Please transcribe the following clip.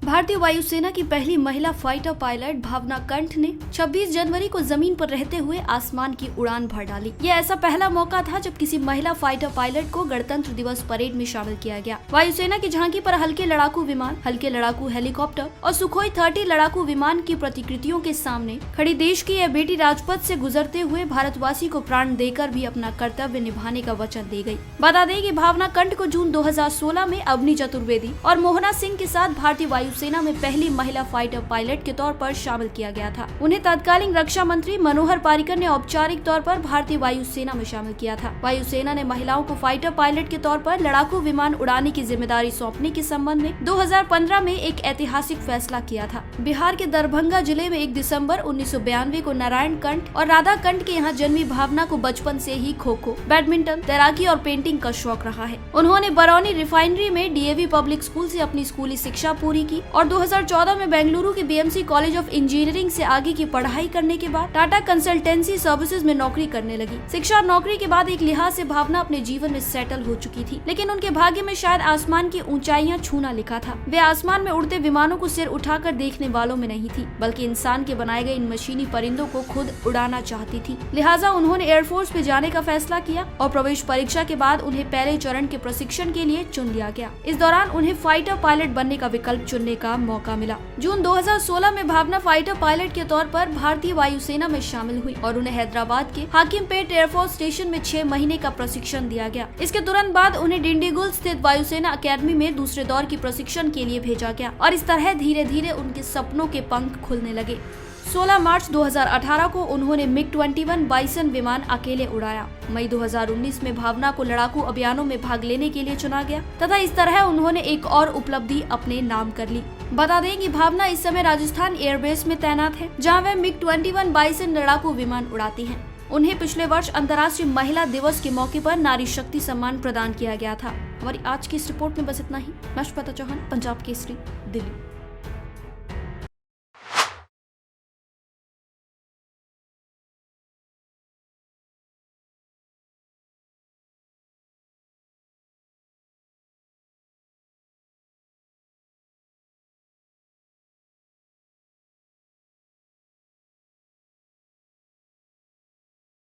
भारतीय वायुसेना की पहली महिला फाइटर पायलट भावना कंठ ने 26 जनवरी को जमीन पर रहते हुए आसमान की उड़ान भर डाली। यह ऐसा पहला मौका था जब किसी महिला फाइटर पायलट को गणतंत्र दिवस परेड में शामिल किया गया। वायुसेना की झांकी पर हल्के लड़ाकू विमान, हल्के लड़ाकू हेलीकॉप्टर और सुखोई 30 लड़ाकू विमान की प्रतिकृतियों के सामने खड़ी देश की यह बेटी राजपथ से गुजरते हुए भारतवासी को प्राण देकर भी अपना कर्तव्य निभाने का वचन दे गयी। बता दें कि भावना कंठ को जून 2016 में अवनी चतुर्वेदी और मोहना सिंह के साथ भारतीय वायुसेना में पहली महिला फाइटर पायलट के तौर पर शामिल किया गया था। उन्हें तत्कालीन रक्षा मंत्री मनोहर पर्रिकर ने औपचारिक तौर पर भारतीय वायुसेना में शामिल किया था। वायुसेना ने महिलाओं को फाइटर पायलट के तौर पर लड़ाकू विमान उड़ाने की जिम्मेदारी सौंपने के संबंध में 2015 में एक ऐतिहासिक फैसला किया था। बिहार के दरभंगा जिले में 1 दिसंबर 1992 को नारायण कंठ और राधा कंठ के यहाँ जन्मी भावना को बचपन से ही खो-खो, बैडमिंटन, तैराकी और पेंटिंग का शौक रहा है। उन्होंने बरौनी रिफाइनरी में डीएवी पब्लिक स्कूल से अपनी स्कूली शिक्षा पूरी की और 2014 में बेंगलुरु के बीएमसी कॉलेज ऑफ इंजीनियरिंग से आगे की पढ़ाई करने के बाद टाटा कंसल्टेंसी सर्विसेज में नौकरी करने लगी। शिक्षा और नौकरी के बाद एक लिहाज से भावना अपने जीवन में सेटल हो चुकी थी, लेकिन उनके भाग्य में शायद आसमान की ऊंचाइयां छूना लिखा था। वे आसमान में उड़ते विमानों को सिर उठाकर देखने वालों में नहीं थी, बल्कि इंसान के बनाए गए इन मशीनी परिंदों को खुद उड़ाना चाहती थी। लिहाजा उन्होंने एयरफोर्स में जाने का फैसला किया और प्रवेश परीक्षा के बाद उन्हें पहले चरण के प्रशिक्षण के लिए चुन लिया गया। इस दौरान उन्हें फाइटर पायलट बनने का विकल्प चुनने का मौका मिला। जून 2016 में भावना फाइटर पायलट के तौर पर भारतीय वायुसेना में शामिल हुई और उन्हें हैदराबाद के हाकिमपेट एयरफोर्स स्टेशन में 6 महीने का प्रशिक्षण दिया गया। इसके तुरंत बाद उन्हें डिंडीगुल स्थित वायुसेना अकेडमी में दूसरे दौर की प्रशिक्षण के लिए भेजा गया और इस तरह धीरे धीरे उनके सपनों के पंख खुलने लगे। 16 मार्च 2018 को उन्होंने MiG-21 बाइसन विमान अकेले उड़ाया। मई 2019 में भावना को लड़ाकू अभियानों में भाग लेने के लिए चुना गया तथा इस तरह उन्होंने एक और उपलब्धि अपने नाम कर ली। बता दें कि भावना इस समय राजस्थान एयरबेस में तैनात है, जहां वे MiG-21 बाइसन लड़ाकू विमान उड़ाती हैं। उन्हें पिछले वर्ष अंतर्राष्ट्रीय महिला दिवस के मौके पर नारी शक्ति सम्मान प्रदान किया गया था। हमारी आज की इस रिपोर्ट में बस इतना ही। मैं श्वेता चौहान, पंजाब केसरी, दिल्ली।